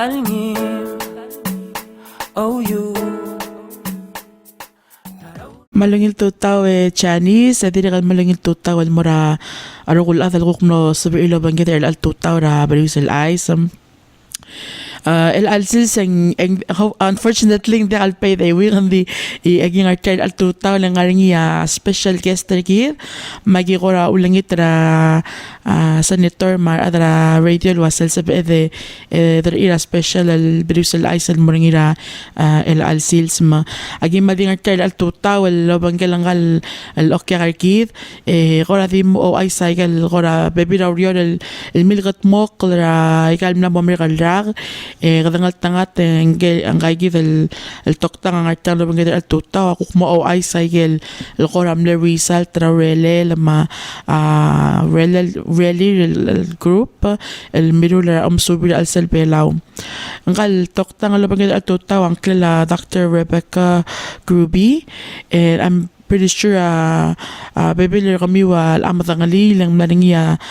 talingin. Oh, you. Malungil tutaw Chinese diri kan malungil tutaw mura arugul adal gukno sabi ilo bangit al tutaw ra BERIUS CHAIS el alsil sang unfortunately hindi alpay they will hindi aging artid al tutaw lang ngaringi special guest terkir magi gora ulangit ra senator mar adra radio wasal sabi der ira special al BERIUS CHAIS al muringira el alsil ma aging mading artid al tutaw lo bangkelang al okya karkid gora dim o ay cycle gora baby raurior el milgat mo ra ikal na bomir kalrag kadangal tangat ang gaigi el toktang ang artang lo bangkid al tutaw akuk mo o ay cycle el goram le result tra rele lama really group el mirula subir al selbelaw ang toktang lo bangkid al tutaw ang kila Dr. Rebecca GRUBY and I'm pretty sure bebele kami wa amatangali lang maringia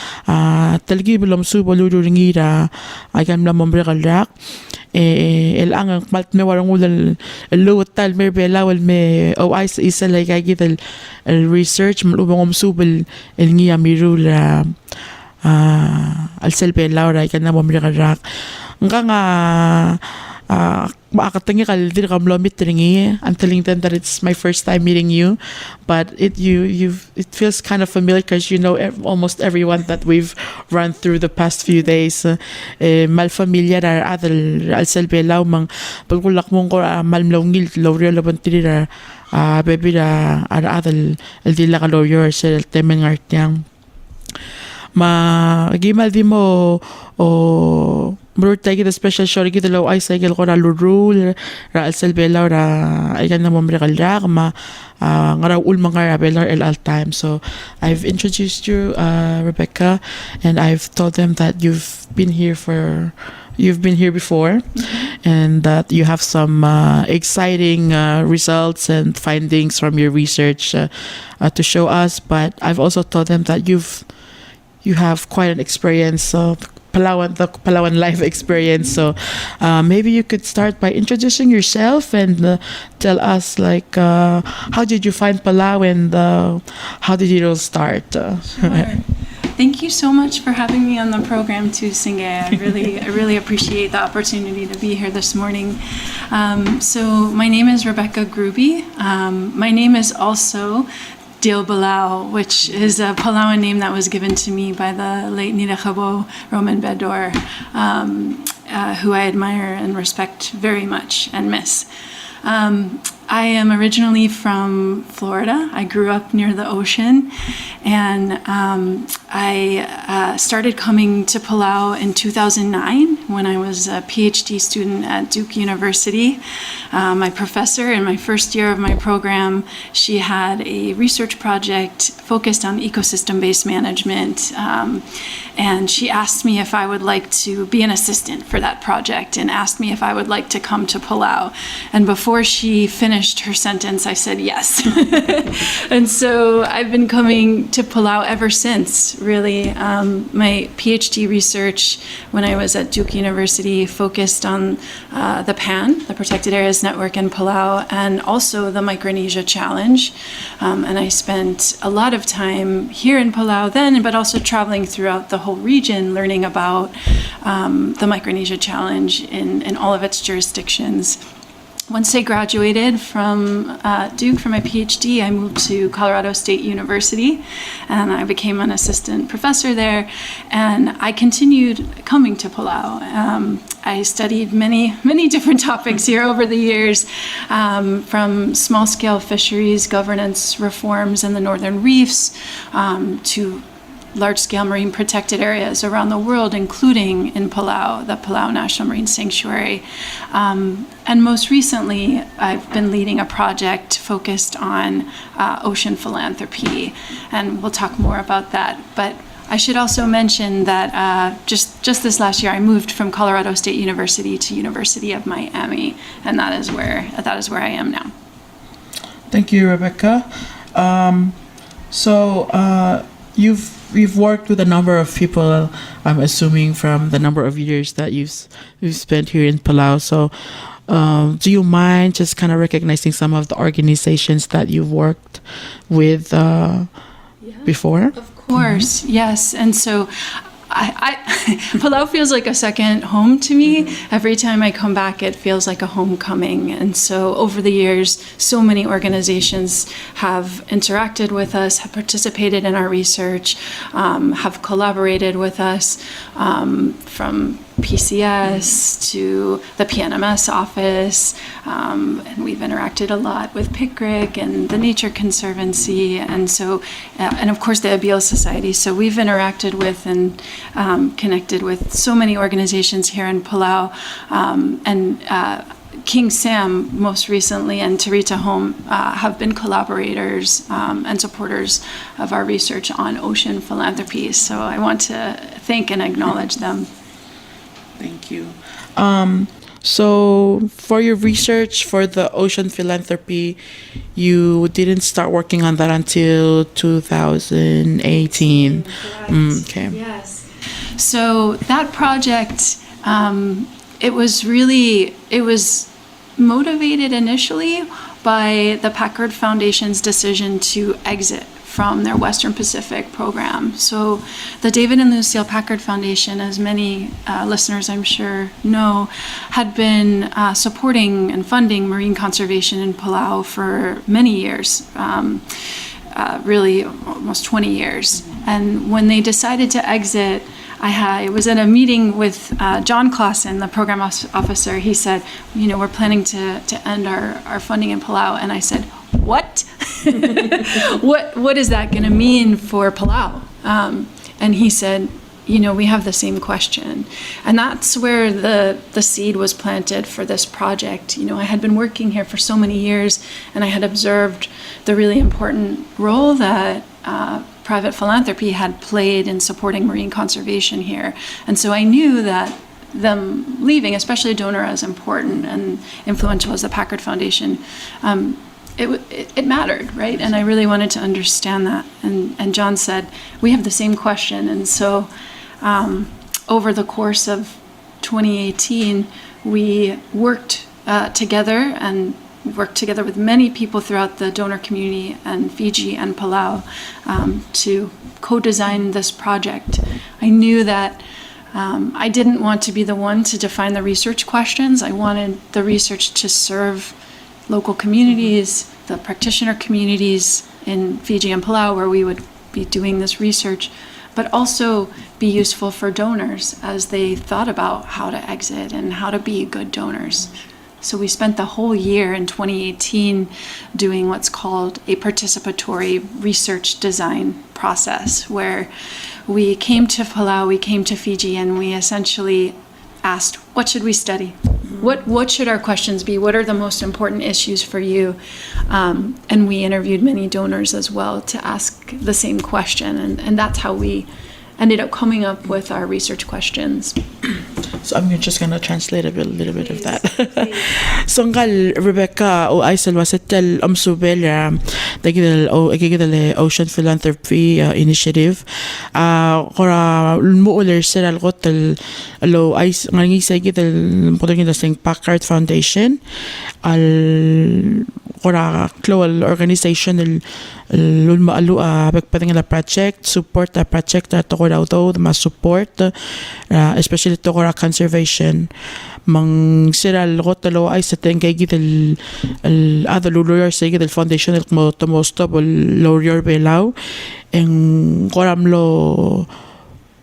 talgi belum subo lulu ringira ay kan la mombre kalrak el ang malt me warang ulal lo tal me bela wal me o ay isa like ay gid el research malubong subel el ngia mirula al selbe laura ay kan na mombre kalrak nga makakatangi kal dir kam lomit ringi. I'm telling them that it's my first time meeting you, but it feels kind of familiar because you know almost everyone that we've run through the past few days. Mal familiar ar adal al selbelaw mang pagkulak mong ko malmlongil lawrio labantiri baby ar adal al dila ka lawyer sa temeng art yang gimal di mo o Murut tayo kita special show kita lo ay cycle ko ra lurul ra al selbelaw ra ay kan na momre kalrak ma ngara ulma ngara belar el all time. So I've introduced you Rebecca, and I've told them that you've been here before, and that you have some exciting results and findings from your research to show us. But I've also told them that you have quite an experience of the Palawan life experience. So maybe you could start by introducing yourself and tell us like how did you find Palau and how did it all start? Sure. Thank you so much for having me on the program too, Singe. I really appreciate the opportunity to be here this morning. So my name is Rebecca GRUBY. My name is also Dil Balao, which is a Palauan name that was given to me by the late Nidakabo Roman Bedor, who I admire and respect very much and miss. I am originally from Florida. I grew up near the ocean, and I started coming to Palau in 2009 when I was a PhD student at Duke University. My professor in my first year of my program, she had a research project focused on ecosystem-based management, and she asked me if I would like to be an assistant for that project and asked me if I would like to come to Palau. And before she finished her sentence, I said yes. And so I've been coming to Palau ever since, really. My PhD research when I was at Duke University focused on the PAN, the Protected Areas Network in Palau, and also the Micronesia Challenge. And I spent a lot of time here in Palau then, but also traveling throughout the whole region, learning about the Micronesia Challenge in all of its jurisdictions. Once I graduated from Duke for my PhD, I moved to Colorado State University, and I became an assistant professor there, and I continued coming to Palau. I studied many different topics here over the years, from small-scale fisheries, governance reforms in the northern reefs, to large-scale marine protected areas around the world, including in Palau, the Palau National Marine Sanctuary. And most recently, I've been leading a project focused on ocean philanthropy, and we'll talk more about that. But I should also mention that just this last year, I moved from Colorado State University to University of Miami, and that is where I am now. Thank you, Rebecca. you've worked with a number of people. I'm assuming from the number of years that you've spent here in Palau. So, do you mind just kind of recognizing some of the organizations that you've worked with before? Of course, yes. And so I Palau feels like a second home to me. Every time I come back, it feels like a homecoming. And so over the years, so many organizations have interacted with us, have participated in our research, have collaborated with us, from PCS to the PNMS office, and we've interacted a lot with PICRIC and the Nature Conservancy, and so, and of course the BERIUS Society. So we've interacted with and connected with so many organizations here in Palau, and King Sam most recently and Tarita Home have been collaborators and supporters of our research on ocean philanthropy. So I want to thank and acknowledge them. Thank you. So for your research for the ocean philanthropy, you didn't start working on that until 2018. Okay. Yes. So that project, it was motivated initially by the Packard Foundation's decision to exit from their Western Pacific program. So the David and Lucille Packard Foundation, as many listeners I'm sure know, had been supporting and funding marine conservation in Palau for many years, really almost 20 years. And when they decided to exit, I was at a meeting with John Clausen, the program officer. He said, we're planning to end our funding in Palau. And I said, what? What is that going to mean for Palau? And he said, we have the same question. And that's where the seed was planted for this project. I had been working here for so many years, and I had observed the really important role that private philanthropy had played in supporting marine conservation here. And so I knew that them leaving, especially a donor as important and influential as the Packard Foundation, it mattered, right? And I really wanted to understand that. And John said, we have the same question. And so over the course of 2018, we worked together with many people throughout the donor community and Fiji and Palau to co-design this project. I knew that I didn't want to be the one to define the research questions. I wanted the research to serve local communities, the practitioner communities in Fiji and Palau where we would be doing this research, but also be useful for donors as they thought about how to exit and how to be good donors. So we spent the whole year in 2018 doing what's called a participatory research design process, where we came to Palau, we came to Fiji, and we essentially asked, what should we study? What should our questions be? What are the most important issues for you? And we interviewed many donors as well to ask the same question. And that's how we ended up coming up with our research questions. So I'm just gonna translate a little bit of that. So ngal Rebecca o Aisel wasetel amsubela dagidal Ocean Philanthropy Initiative. Kora muuler sila gotel lo ais ngangi sagidal podagin sing Packard Foundation al kora global organization lulmaalu pagpading la project support the project to kora daw ma support especially to kora conservation mang sira lotalo ay sa tengay gidel other lawyer sa gidel foundation el mo tomostable lawyer belaw en koram lo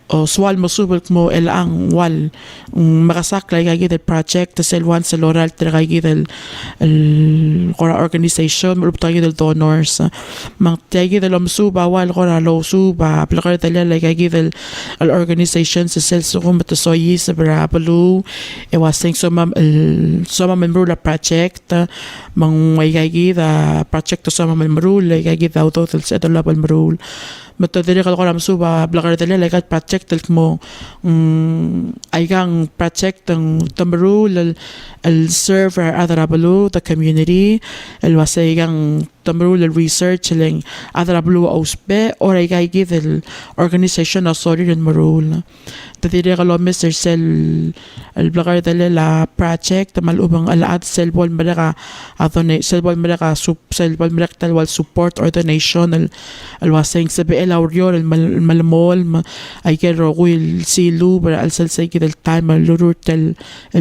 o swal mo subel mo el ang wal makasaklay kay gidel project sel one sa loral kay gidel el kora organization mo lupta gidel donors mang tay gidel suba wal kora lo suba plakar talala kay gidel al organization sa sel so kum to soyi sa brabalu e wasing so mam member la project mang way kay gida project to so mam member kay gida auto sa level member matadiri ka kolam suba blakar tele like project mo ay gang project ng tamru el server adarabalo the community el wasay gang tamrul research ling adra blue ausbe or ay kay gidel organization of sorry rin marul tatire kalo Mr. Cell alblagar la project malubang alaat selbol mereka atau ne selbol mereka selbol mereka talwal support or donation alwasing sabi elawrior malmol ay kero will silu para al say gidel time lurut el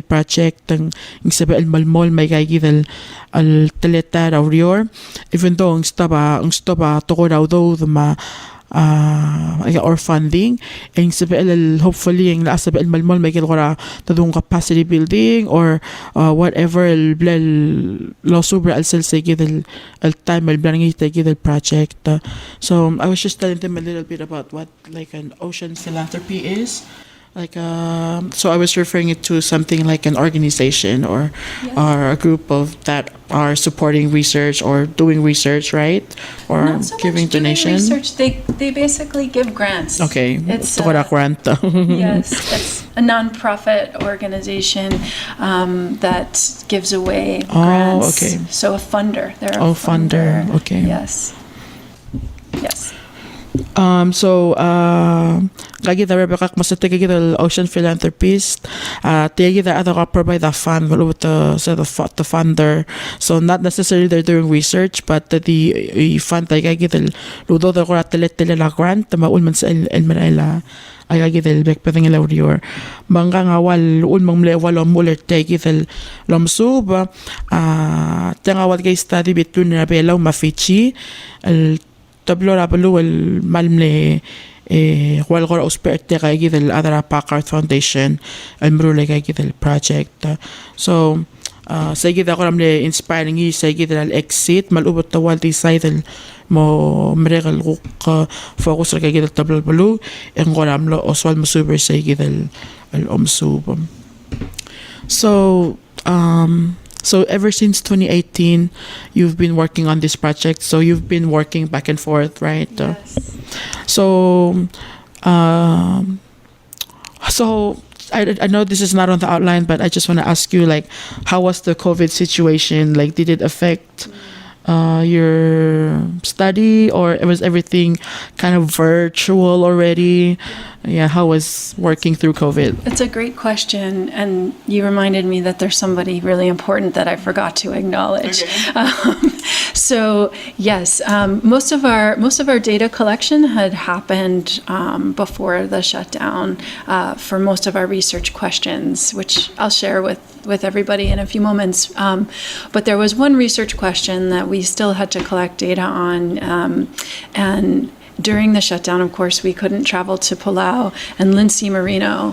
project ang sabi el malmol may kay gidel al teleta awrior even though ang staba toko raw do or funding and sabi hopefully ang nasa el malmol may kilora tadong capacity building or whatever el lo sobre al say gidel el time el blangi tay gidel project so I was just telling them a little bit about what like an ocean philanthropy is. Like so I was referring it to something like an organization or a group of that are supporting research or doing research, right? Or Not so giving much doing donations. research. They basically give grants. Okay. It's grant. yes, it's a non-profit organization that gives away grants. Okay. So a funder. They're a funder. Okay. Yes. Yes. So kagi the Rebecca masate kagi the ocean philanthropist tegi the other provide the fund with the funder, so not necessarily they're doing research but the fund ay kagi the ludo the tele la grant maul man sa el meraila ay kagi the back pa ng laurior mangga nga wal mang level muler tegi the lomsub tenga wat kay study between na belaw mafichi el tablo rabalu el malmle walgor ausperte kay gidel adara Packard Foundation el mrule kay gidel project so say gidel ko ramle inspiring yi say gidel exit malubot tawal di side mo mregal ko focus kay gidel tablo balu en goramlo oswal musuber say gidel el omsub so ever since 2018, you've been working on this project. So you've been working back and forth, right? Yes. So I know this is not on the outline, but I just want to ask you, like, how was the COVID situation? Like, did it affect your study, or was everything kind of virtual already? Yeah, how was working through COVID? It's a great question, and you reminded me that there's somebody really important that I forgot to acknowledge. Okay. So yes, most of our data collection had happened before the shutdown for most of our research questions, which I'll share with everybody in a few moments. But there was one research question that we still had to collect data on, and during the shutdown, of course, we couldn't travel to Palau, and Lindsay Marino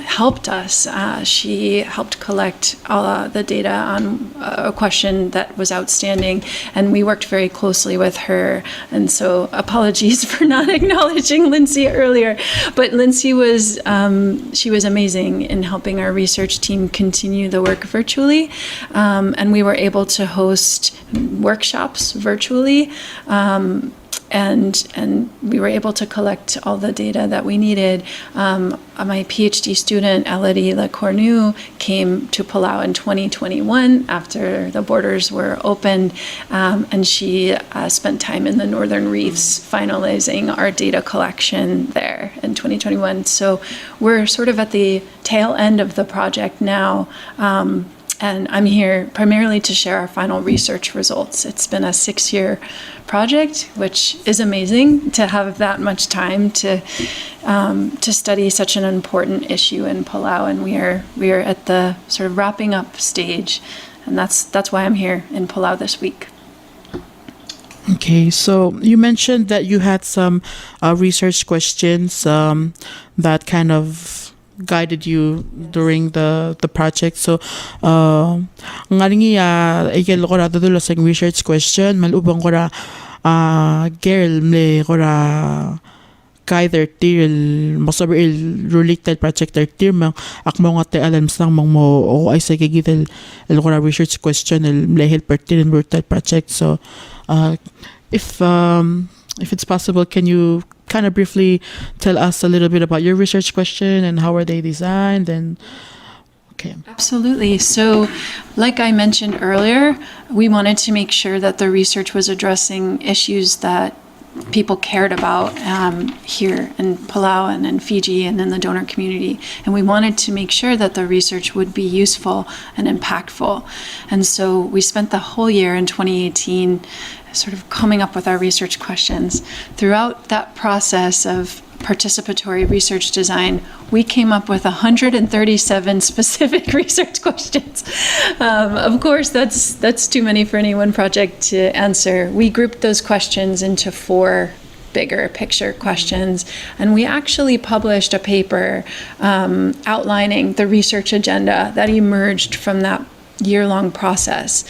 helped us. She helped collect all the data on a question that was outstanding, and we worked very closely with her. And so apologies for not acknowledging Lindsay earlier, but Lindsay she was amazing in helping our research team continue the work virtually, and we were able to host workshops virtually. And we were able to collect all the data that we needed. My PhD student, Elodie Lecornu, came to Palau in 2021 after the borders were opened, and she spent time in the Northern Reefs finalizing our data collection there in 2021. So we're sort of at the tail end of the project now. And I'm here primarily to share our final research results. It's been a 6-year project, which is amazing to have that much time to study such an important issue in Palau. And we are at the sort of wrapping up stage, and that's why I'm here in Palau this week. Okay, so you mentioned that you had some research questions that kind of guided you during the project. So ngaringi igel ko ra dudula sa research question malubang ko ra girl mle ko ra kaider til mosaber related project til mang akmo nga te alam sang mang mo o ay sa gigil el ko ra research question el mle help til related project. So if it's possible, can you kind of briefly tell us a little bit about your research question and how are they designed, and Okay. Absolutely. So, like I mentioned earlier, we wanted to make sure that the research was addressing issues that people cared about here in Palau and in Fiji and in the donor community. And we wanted to make sure that the research would be useful and impactful. And so we spent the whole year in 2018 sort of coming up with our research questions. Throughout that process of participatory research design, we came up with 137 specific research questions. Of course, that's too many for any one project to answer. We grouped those questions into 4 bigger picture questions, and we actually published a paper outlining the research agenda that emerged from that year-long process.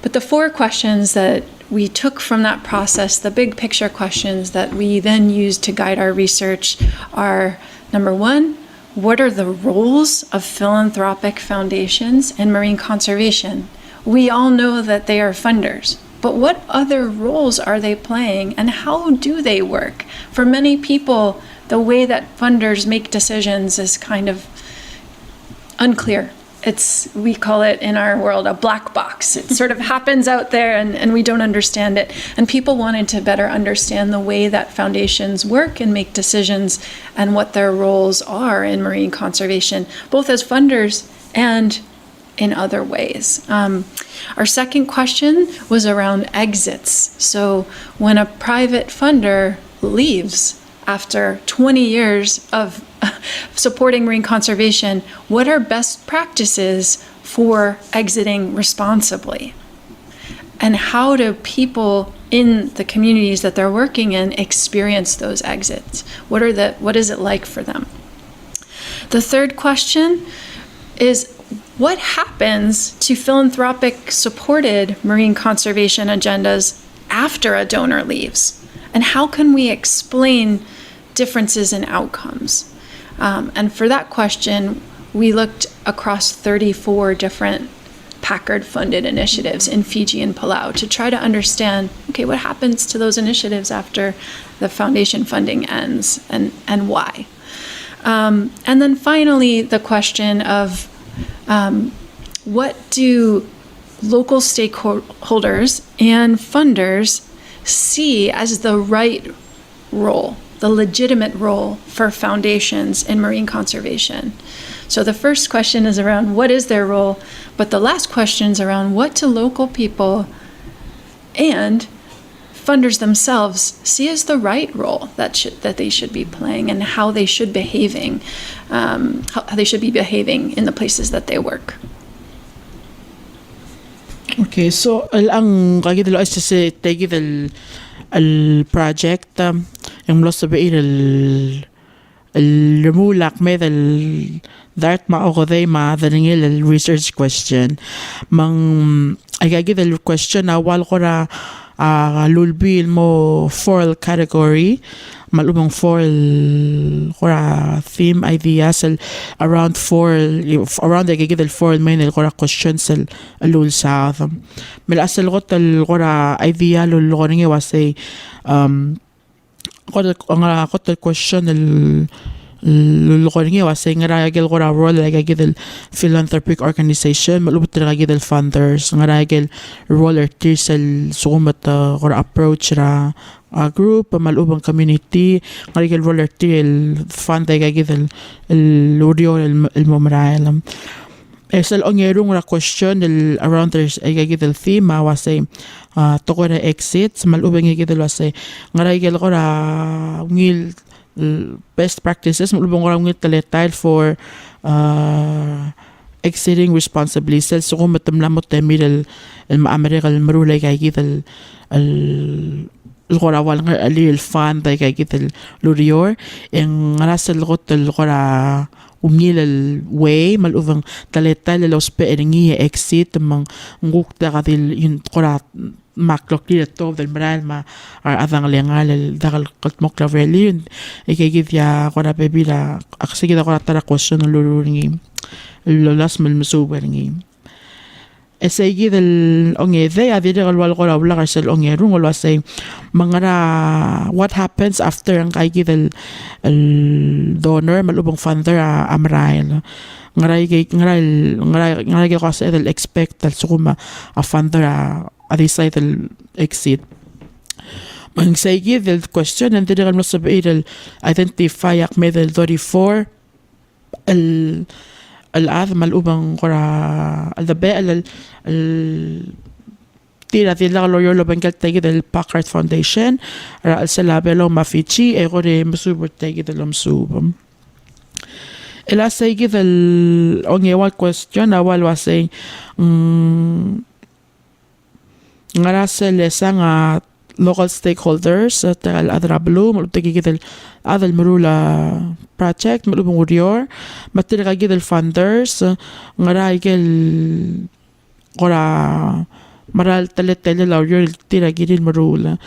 But the 4 questions that we took from that process, the big picture questions that we then used to guide our research are, number 1, what are the roles of philanthropic foundations in marine conservation? We all know that they are funders, but what other roles are they playing and how do they work? For many people, the way that funders make decisions is kind of unclear. We call it in our world a black box. It sort of happens out there and we don't understand it. And people wanted to better understand the way that foundations work and make decisions and what their roles are in marine conservation, both as funders and in other ways. Our second question was around exits. So when a private funder leaves after 20 years of supporting marine conservation, what are best practices for exiting responsibly? And how do people in the communities that they're working in experience those exits? What is it like for them? The third question is, what happens to philanthropic supported marine conservation agendas after a donor leaves? And how can we explain differences in outcomes? And for that question, we looked across 34 different Packard-funded initiatives in Fiji and Palau to try to understand, okay, what happens to those initiatives after the foundation funding ends and why? And then finally, the question of what do local stakeholders and funders see as the right role, the legitimate role for foundations in marine conservation? So the first question is around what is their role, but the last question is around what do local people and funders themselves see as the right role that they should be playing and how they should be behaving in the places that they work. Okay, so ang kagidalo is just take el project yung mula sabihin المولك ماذا ذات ما أخذي ما ذنيل ال research question mang أجاكي the question أول قرا لولبي mo 4 category malumang 4 قرا theme ideas around أجاكي the 4 main قرا questions اللول south من الأصل قط القرا idea للغنية واسي قط الكويشن الغوريني واسين راجل غورا رول لاجل philanthropic organization ملوبت راجل funders راجل رول تيرسل سومت غورا approach را group ملوبن community راجل رول تير fund لاجل الوريو الممرايلم es el ongerung ra question around there's the theme was tokora exits malubeng gigil was ngaray gel ra ngil best practices malubeng ra ngil teletype for exiting responsibly sel so matam lamot temil el maamerika el marulay gigil الغرا والغر اللي الفان ذا كده لوريور إن راس الغط الغرا وميل الواي مالوفن تلاتة لو سبيرنية إكسيت من نقول تغذي الغرا ماكلوكلي الطوب المرال ما أذن لينغال دغل قلت مكلافيلي إكيد يا غرا بيبيلا أخسي كده غرا ترى قوسون اللوريني اللاسم المسوبرني Esayid el onge they adire al walgora ulaga sel onge rung ul wasay mangara what happens after ang kaigid el donor malubong funder amrail ngaray ko sa idol expect dal sukuma a funder adisa idol exit. Mang sige del question and dili mo sabi idol identify ak medal 34 الآذ malubang kora aldabe al tira tila lawyer lo bangkal tagi del Packard Foundation ra al salabelo mafichi e gore masubur tagi del omsubam ela segi del ongewa question awal wasay ngara se lesanga local stakeholders at al adrablo malutagi del adal marula project malubang urior matira del funders ngara igel ora maral tele lawyer tira gidil marula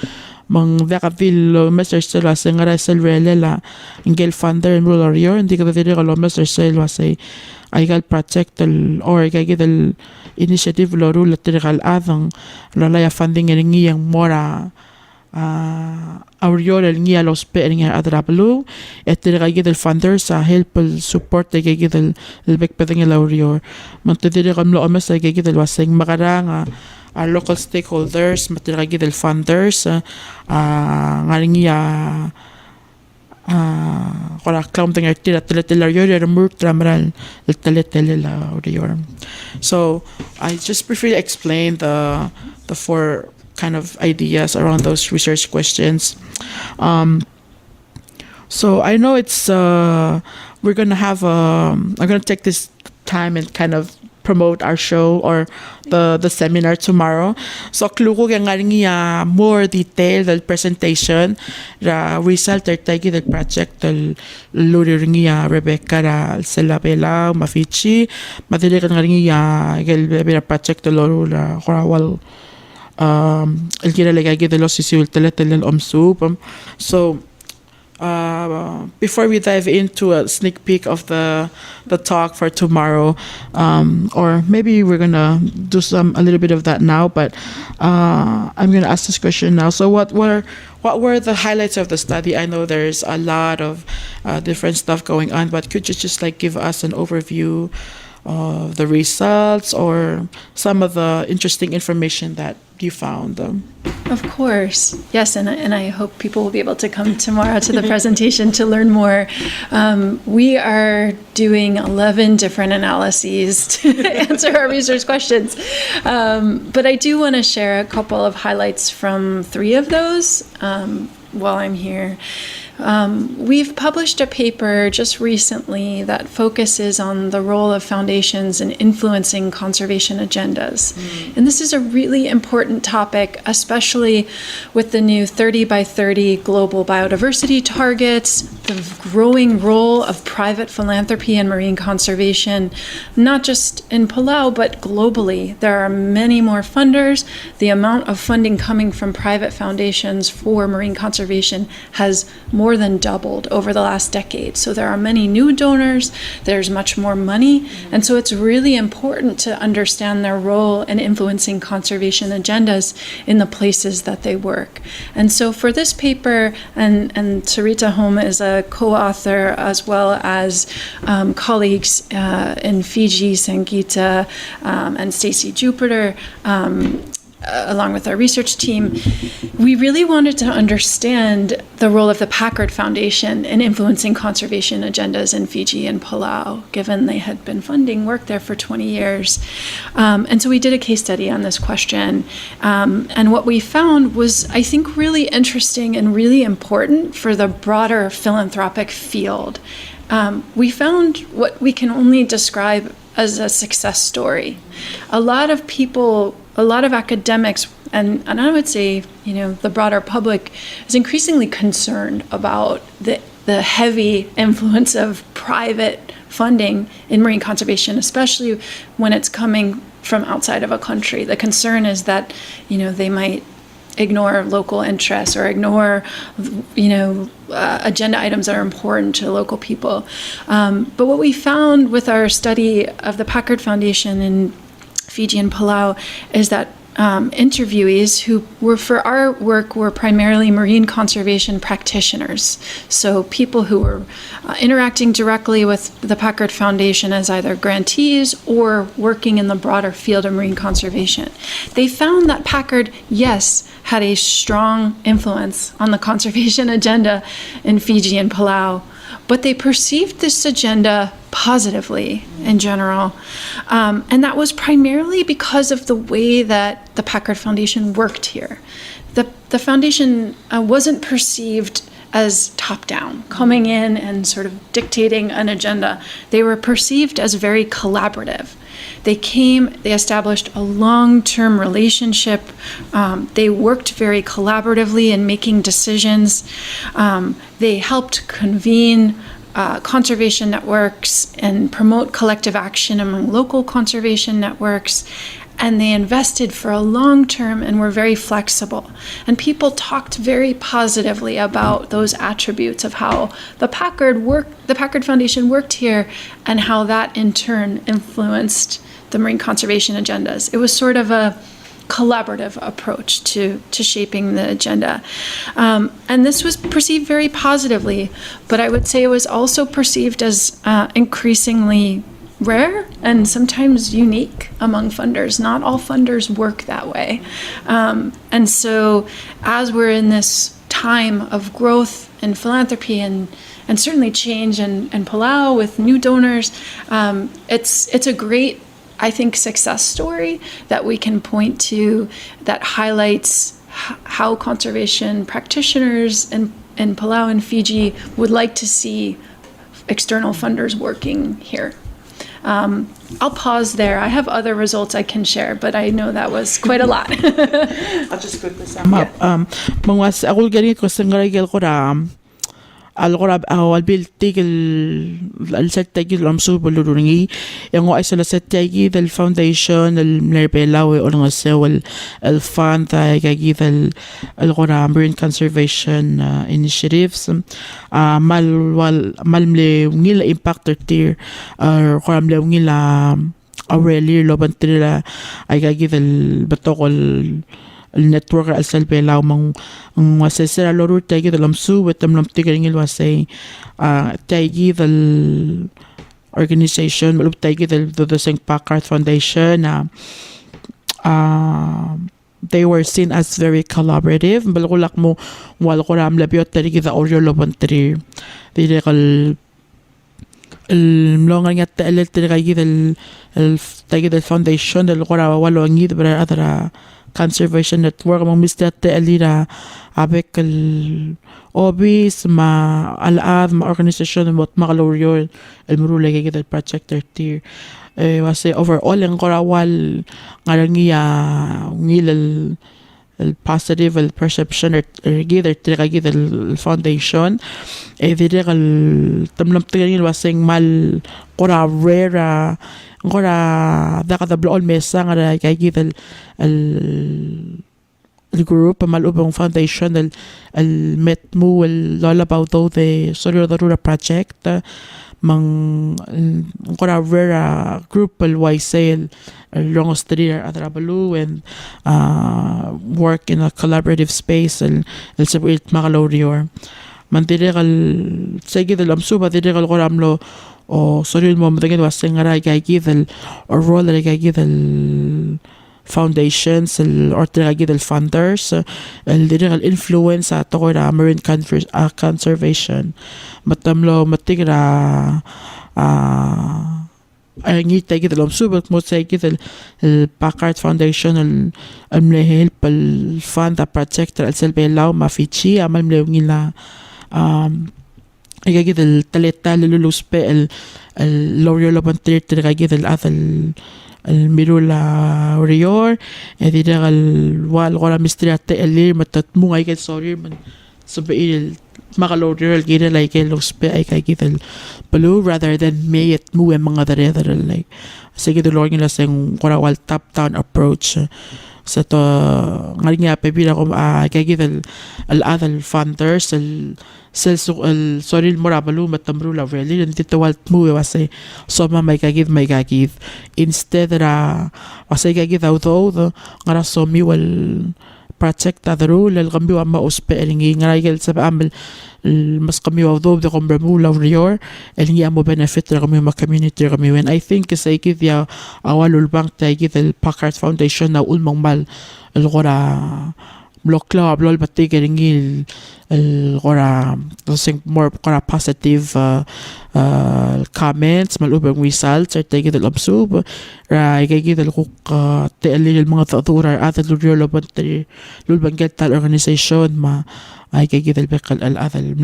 mang vakavil Mr. Selva se ngara selvelela ingel funder en rural urior hindi ka tira lo Mr. Selva se aigal project or igel initiative lo rula tira adang lalaya funding en ngiyang mora aurior el ngia los pe ngia adrablu etiragid el funder sa help el support de gigid el bek pedeng el aurior mantedire gamlo amas sa gigid el waseng makaranga our local stakeholders matiragid el funders ngaringia kora counting tira teletelarior murk tramral el teletelarior. So I just briefly explained the four kind of ideas around those research questions. So I know it's we're gonna have I'm gonna take this time and kind of promote our show or the seminar tomorrow. So kluko kaya nga more detailed the presentation ra result tagi del project del luri ringia Rebecca ra Selabela mafichi madili kan nga gel bebera project del loro la korawal el gira legagi de los sisul teletel omsub. So before we dive into a sneak peek of the talk for tomorrow, or maybe we're gonna do a little bit of that now, but I'm gonna ask this question now. So what were the highlights of the study? I know there's a lot of different stuff going on, but could you just like give us an overview of the results or some of the interesting information that you found? Of course, yes, and I hope people will be able to come tomorrow to the presentation to learn more. We are doing 11 different analyses to answer our research questions, but I do want to share a couple of highlights from 3 of those while I'm here. We've published a paper just recently that focuses on the role of foundations in influencing conservation agendas. And this is a really important topic, especially with the new 30 by 30 global biodiversity targets, the growing role of private philanthropy in marine conservation, not just in Palau, but globally. There are many more funders. The amount of funding coming from private foundations for marine conservation has more than doubled over the last decade. So there are many new donors, there's much more money, and so it's really important to understand their role in influencing conservation agendas in the places that they work. And so for this paper, and Sarita Homa is a co-author as well as colleagues in Fiji, Sangita, and Stacy Jupiter, along with our research team, we really wanted to understand the role of the Packard Foundation in influencing conservation agendas in Fiji and Palau, given they had been funding work there for 20 years. And so we did a case study on this question. And what we found was, I think, really interesting and really important for the broader philanthropic field. We found what we can only describe as a success story. A lot of people, a lot of academics, and I would say, the broader public is increasingly concerned about the heavy influence of private funding in marine conservation, especially when it's coming from outside of a country. The concern is that, they might ignore local interests or ignore, agenda items that are important to local people. But what we found with our study of the Packard Foundation in Fiji and Palau is that interviewees who were, for our work, were primarily marine conservation practitioners. So people who were interacting directly with the Packard Foundation as either grantees or working in the broader field of marine conservation. They found that Packard, yes, had a strong influence on the conservation agenda in Fiji and Palau, but they perceived this agenda positively in general. And that was primarily because of the way that the Packard Foundation worked here. The foundation wasn't perceived as top-down, coming in and sort of dictating an agenda. They were perceived as very collaborative. They established a long-term relationship. They worked very collaboratively in making decisions. They helped convene conservation networks and promote collective action among local conservation networks. And they invested for a long term and were very flexible. And people talked very positively about those attributes of how the Packard Foundation worked here, and how that in turn influenced the marine conservation agendas. It was sort of a collaborative approach to shaping the agenda. And this was perceived very positively, but I would say it was also perceived as increasingly rare and sometimes unique among funders. Not all funders work that way. And so as we're in this time of growth and philanthropy and certainly change in Palau with new donors, it's a great, I think, success story that we can point to that highlights how conservation practitioners in Palau and Fiji would like to see external funders working here. I'll pause there. I have other results I can share, but I know that was quite a lot. I'll just quickly sum up. Mga ako ganit ko sangaragal ko al biltig al settegi l'amsu bulurungi yang ay sala settegi del foundation el nerbelawe o nga sewel el fund kagi del marine conservation initiatives malmle ngila impactor tier koramle ngila awrelir loban tira ay kagi del batokol النتورك السلبي لاو من وسيسر لورو تاجي ذا لمسو وتم لم تيجي الواسي تاجي ذا organization ملو تاجي ذا St. Packard Foundation they were seen as very collaborative بلغولك مو والغرام لبيوت تاجي ذا أوريو لبنتري ذي الملونغ يتقلل تاجي ذا foundation الغرام والو نجيد برا أذرا conservation network mo mistete alira abek el obis ma alad ma organization mo makaloryo el murule kay el project tier wase overall ang korawal ngarangiya ngil el positive el perception gither tiragid el foundation vidre el tamlam tigil waseng mal kora rare ngora daka da blol mesa ngara kay gither الجروب مالوبون فاونديشن المتمو اللولاباو دو دي سوريو ضرورة بروجكت من نقرا فيرا جروب الوايسيل اللونغسترير أدرابلو and work in a collaborative space السبويت مغلوريور من ديريغ السيجيد الأمسوبة ديريغ الغراملو o sorry mo madagal waseng ara gaygid or role ara gaygid foundations or gaygid funders el direct influence at to marine conservation matamlo matigra ay ngi tagid lo subot mo tagid el Packard Foundation el help el fund the project el selbe law ma fichi amal mlewngila يجد التلاتة للوسبة اللوريو لبنتير ترجع الأثل الميرولا ريور هذه ده الوال مستريات اللي متتمو أي كده صوري من سبعين مغلوريو الجيرة لايك اللوسبة أي كده البلو rather than ميت مو من غير like سيجد اللورين لسين قرا وال top down approach to ngayon nga pabila ko kagid al funders sorry mura balu matamrula really dito walt mo wasay soma may kagid instead wasay kagid auto ngara somi wal project tadru lal kambi wa mauspe elingi ngara sa amel mas kami auto de kombremula rior elingi amo benefit kami ma community kami when I think say kid ya awalul bank tagid el Packard Foundation na ulmong mal el gora block law ablol bati elingi el gora think more gora positive comments malubang results or tagid el absub ra igagid el kuk te el mga tadura at lulbang tal organization ma ay kagid el bekal al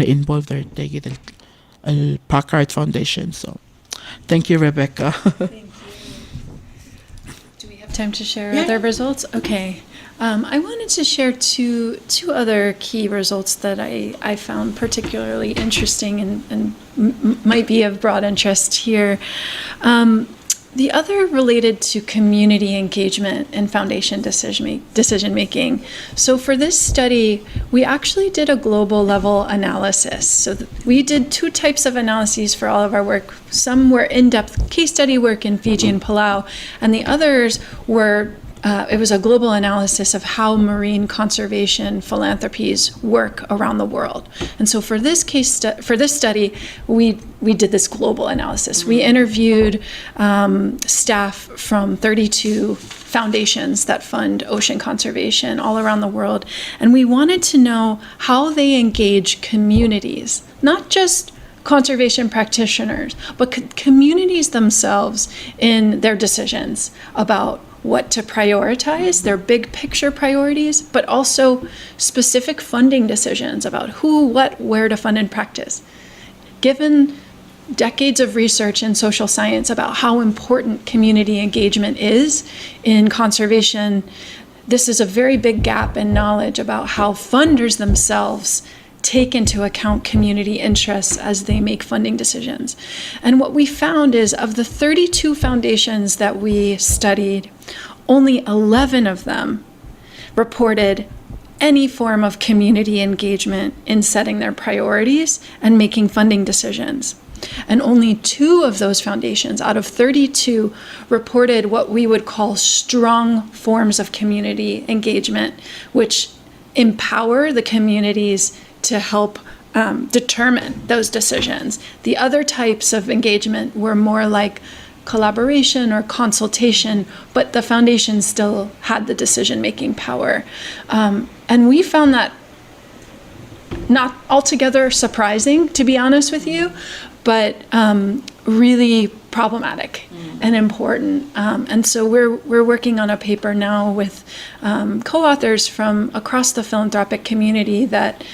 involved there tagid el Packard Foundation. So thank you, Rebecca. Thank you. Do we have time to share other results? Okay. I wanted to share two other key results that I found particularly interesting and might be of broad interest here. The other related to community engagement and foundation decision making. So for this study, we actually did a global level analysis. So we did two types of analyses for all of our work. Some were in-depth case study work in Fiji and Palau, and the others were it was a global analysis of how marine conservation philanthropies work around the world. And so for this study, we did this global analysis. We interviewed staff from 32 foundations that fund ocean conservation all around the world, and we wanted to know how they engage communities, not just conservation practitioners, but communities themselves in their decisions about what to prioritize, their big picture priorities, but also specific funding decisions about who, what, where to fund and practice. Given decades of research in social science about how important community engagement is in conservation, this is a very big gap in knowledge about how funders themselves take into account community interests as they make funding decisions. And what we found is of the 32 foundations that we studied, only 11 of them reported any form of community engagement in setting their priorities and making funding decisions. And only 2 of those foundations out of 32 reported what we would call strong forms of community engagement, which empower the communities to help determine those decisions. The other types of engagement were more like collaboration or consultation, but the foundation still had the decision-making power. And we found that not altogether surprising, to be honest with you, but really problematic and important. And so we're working on a paper now with co-authors from across the philanthropic community that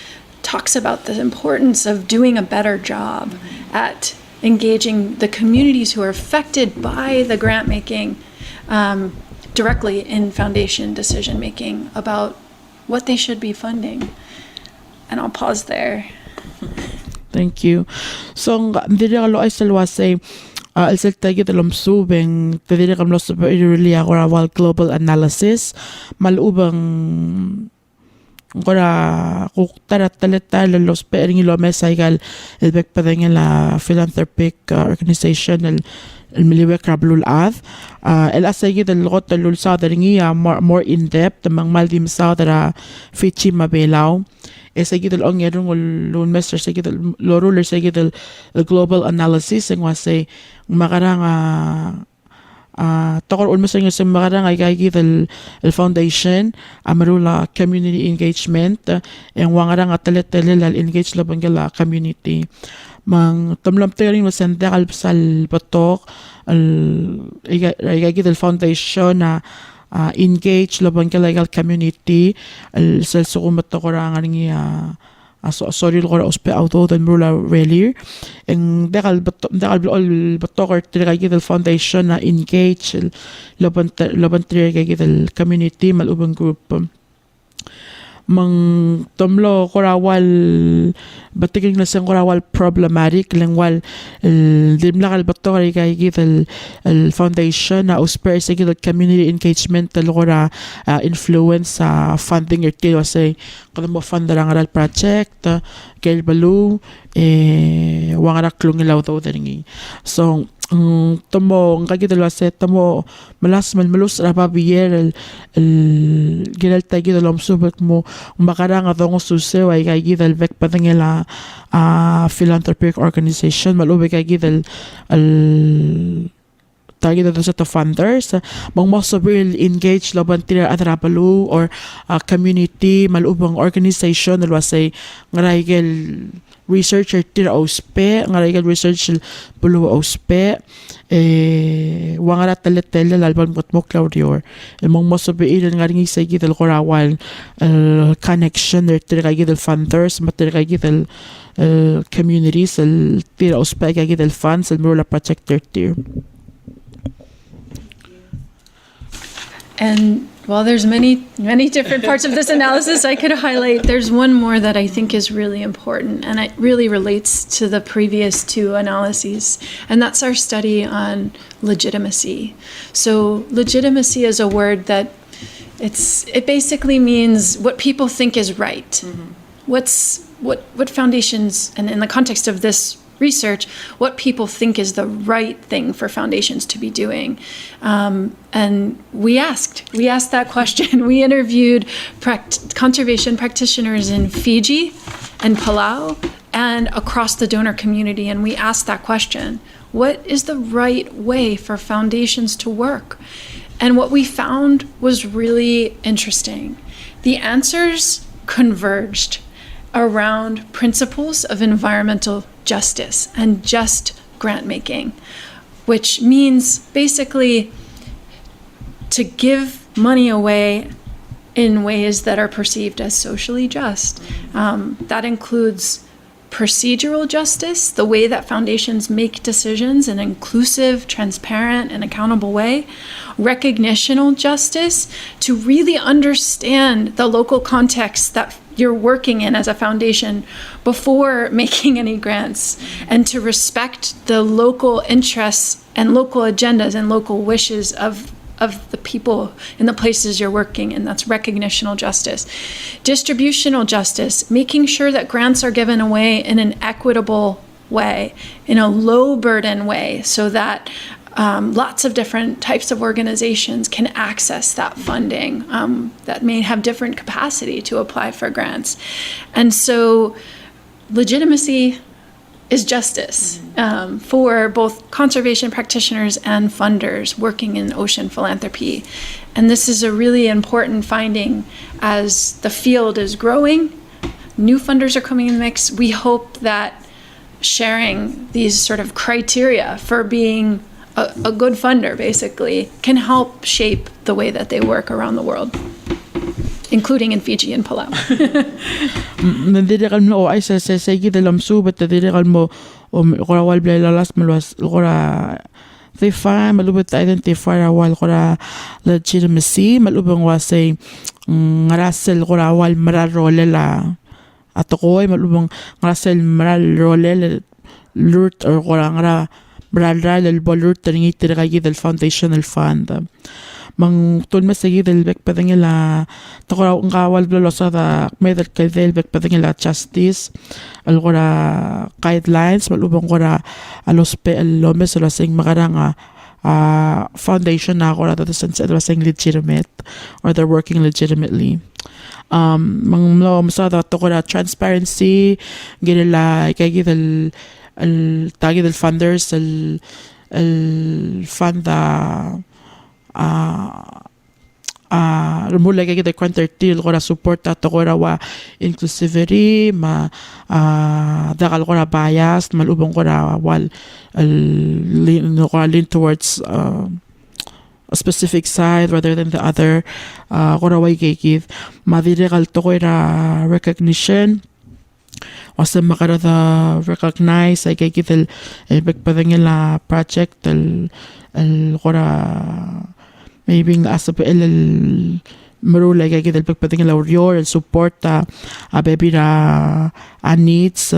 talks about the importance of doing a better job at engaging the communities who are affected by the grant making directly in foundation decision making about what they should be funding. And I'll pause there. Thank you. So, dili ka lo ay salwasay alsel tayo talom subeng dili ka lo super really ako global analysis malubang kora kuktarat talita los pering lo mesaygal el bekpadeng la philanthropic organization el miliwek rablul ath el asay del got lul sa deringi more in depth mang maldim sa dara fichi mabelaw esay del ong yerung lun master say del loruler say del global analysis ng wasay makarang tokor ulmo sa ng makarang ay gagit el foundation amarula community engagement ang wangarang atlet-tele lal engage labang gala community mang tamlam tering mo sende kalpsal batok ay gagit el foundation na engage labang gala community el selso kumatokora ng sorry ko ospe auto den brula really en dekal batokor tiragit el foundation na engage laban tiragit el community malubang group mang tomlo korawal batiging na siyang korawal problematic lengwal dimlakal bato kay git el foundation na usper sa git community engagement talokora influence sa funding irti wasay kada mo fund ang aral project kel balu wangarak lungilaw daw taringi so tomo ang kagitalo sa tomo malas malmalus rapa biyer el ginal tagi dalom subak mo makarang atong susew ay kay gidal vek patangela philanthropic organization malubay kay gidal al tagi daw sa funders mang mo real engage laban tira atrapalu or community malubang organization dalwasay ngaraygel researcher tira auspe ngaraygel research bulu auspe wangara talet-tele lalban mo Claudio mong mo sabihin nga rin sa gidal korawal connection tira kay gidal funders matira kay gidal communities tira auspe kay gidal funds murula project tira. And while there's many different parts of this analysis I could highlight, there's one more that I think is really important, and it really relates to the previous two analyses, and that's our study on legitimacy. So legitimacy is a word that it basically means what people think is right. What foundations, and in the context of this research, what people think is the right thing for foundations to be doing. And we asked that question. We interviewed conservation practitioners in Fiji and Palau and across the donor community, and we asked that question: what is the right way for foundations to work? And what we found was really interesting. The answers converged around principles of environmental justice and just grant making, which means basically to give money away in ways that are perceived as socially just. That includes procedural justice, the way that foundations make decisions in an inclusive, transparent, and accountable way. Recognitional justice, to really understand the local context that you're working in as a foundation before making any grants, and to respect the local interests and local agendas and local wishes of the people in the places you're working in. That's recognitional justice. Distributional justice, making sure that grants are given away in an equitable way, in a low burden way, so that lots of different types of organizations can access that funding that may have different capacity to apply for grants. And so legitimacy is justice for both conservation practitioners and funders working in ocean philanthropy. And this is a really important finding as the field is growing. New funders are coming in the mix. We hope that sharing these sort of criteria for being a good funder, basically, can help shape the way that they work around the world, including in Fiji and Palau. Nandidikan mo ay sa gid alam subat nandidikan mo korawal blay lalas malwas kora they find malubot identify awal kora legitimacy malubang wasay ngarasel korawal mararole la atokoy malubang ngarasel mararole lurt or kora ngara bralra el bolur tringi tiragi del foundational fund mang tun masagi del bek padangela tokora ngawal blosa da medal kadel bek padangela justice algora guidelines malubang kora alospe alomes lasing makaranga foundation na kora that sense it was legitimate or they're working legitimately. Mang lo masada tokora transparency gila kagidel التاجد الفاندرز الفند المولا كده كونترتي الغرا سبورت تغرا و inclusivity ما دغ الغرا bias ما الأوبن غرا وال lean towards a specific side rather than the other غرا ويجيكيف ما ديري غلطغرا recognition واسم مقرضة recognize ay kay kitel pagpadangila project الغرا maybe asap marulay kay kita pagpating lauryor and support baby na needs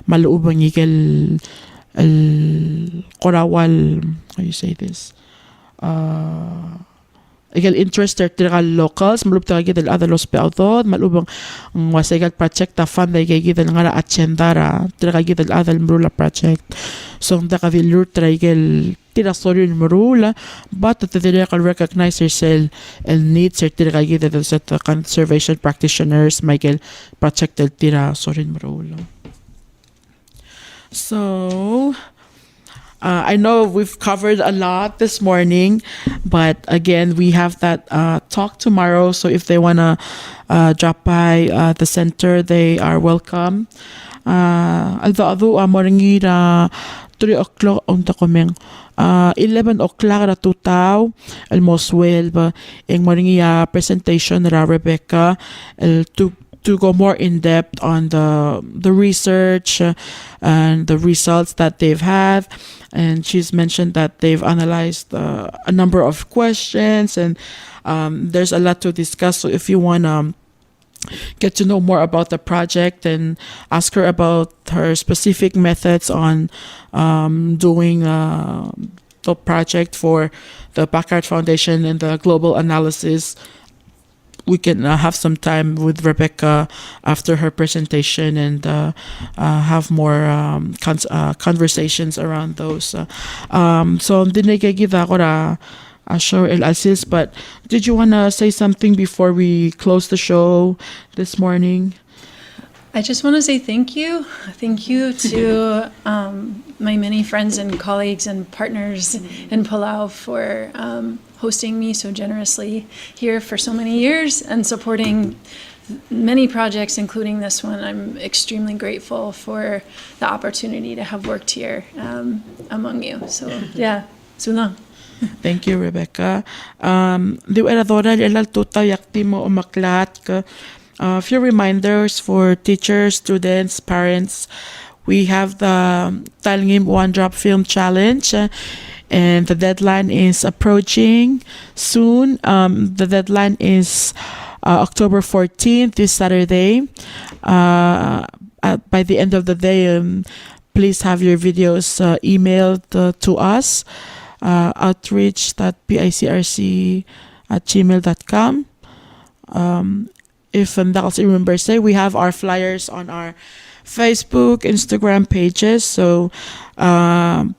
maluubang ikel el korawal, how you say this, igal interest tira locals malub ta kita other los peautod malubang wasa igal project ta fund ay kita nga agenda ra tira kita other marula project so da ka vilur tira igal tira sorry marula but the tira ka recognize yourself and needs tira kita sa conservation practitioners Michael project tira sorry marula. So I know we've covered a lot this morning, but again, we have that talk tomorrow. So if they want to drop by the center, they are welcome. Although moringi 3 o'clock on the coming 11 o'clock ra tutaw almost 12 ang moringi presentation ra Rebecca to go more in depth on the research and the results that they've had, and she's mentioned that they've analyzed a number of questions, and there's a lot to discuss. So if you want to get to know more about the project and ask her about her specific methods on doing the project for the Packard Foundation and the global analysis, we can have some time with Rebecca after her presentation and have more conversations around those. So dinigay ako ra show el Alcis, but did you want to say something before we close the show this morning? I just want to say thank you. Thank you to my many friends and colleagues and partners in Palau for hosting me so generously here for so many years and supporting many projects, including this one. I'm extremely grateful for the opportunity to have worked here among you. So, yeah, sulang. Thank you, Rebecca. Di era dora elal tuta yakti mo umaklat ka. A few reminders for teachers, students, parents. We have the Talngim One Drop Film Challenge, and the deadline is approaching soon. The deadline is October 14th, this Saturday. By the end of the day, please have your videos emailed to us, outreach.picrc@gmail.com. If Ndakals remember say, we have our flyers on our Facebook, Instagram pages. So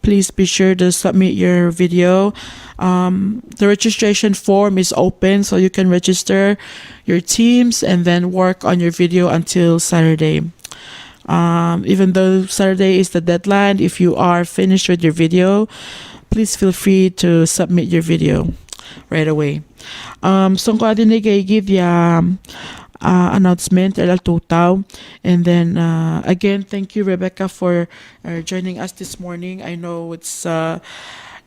please be sure to submit your video. The registration form is open, so you can register your teams and then work on your video until Saturday. Even though Saturday is the deadline, if you are finished with your video, please feel free to submit your video right away. So ko adin give ya announcement elal tutaw, and then again, thank you, Rebecca, for joining us this morning. I know it's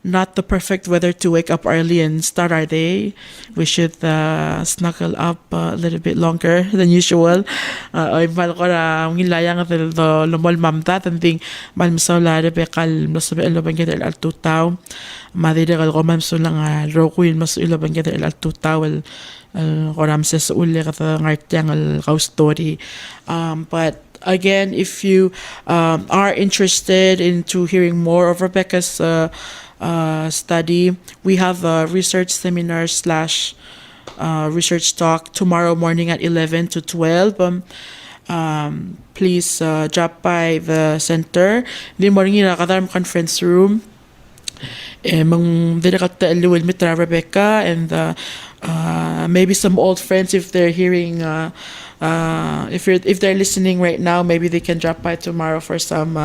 not the perfect weather to wake up early and start our day. We should snuggle up a little bit longer than usual. Imal ko na ngilayang the lumol mamdat and think malmisaw la Rebecca masabi alobang kita el tutaw madiregal ko mamso lang roku yun mas ilobang kita el tutaw Ramses uli kata ngartyang al story. But again, if you are interested into hearing more of Rebecca's study, we have a research seminar / research talk tomorrow morning at 11 to 12. Please drop by the center. Di morning na katarm conference room. Mang direkta eluwil mitra Rebecca and maybe some old friends if they're hearing if they're listening right now, maybe they can drop by tomorrow for some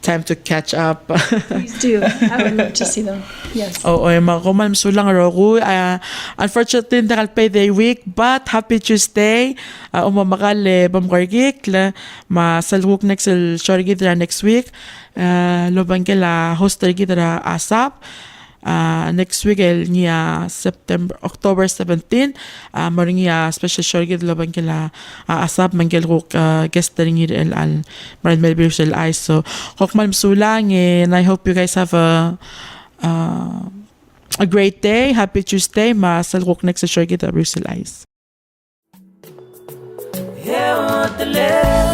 time to catch up. Please do. I would love to see them. Yes. Mga sulang roku. Unfortunately, nakal payday week, but happy Tuesday. Umamakal bamgargik masalwuk next next week. Lobang kila hoster gidra asap. Next week niya October 17 moring niya special show gid lobang kila asap manggel ko guest ring el al maran BERIUS CHAIS. So kokmal msulang, and I hope you guys have a great day. Happy Tuesday. Masalwuk next show gid BERIUS CHAIS. want the love.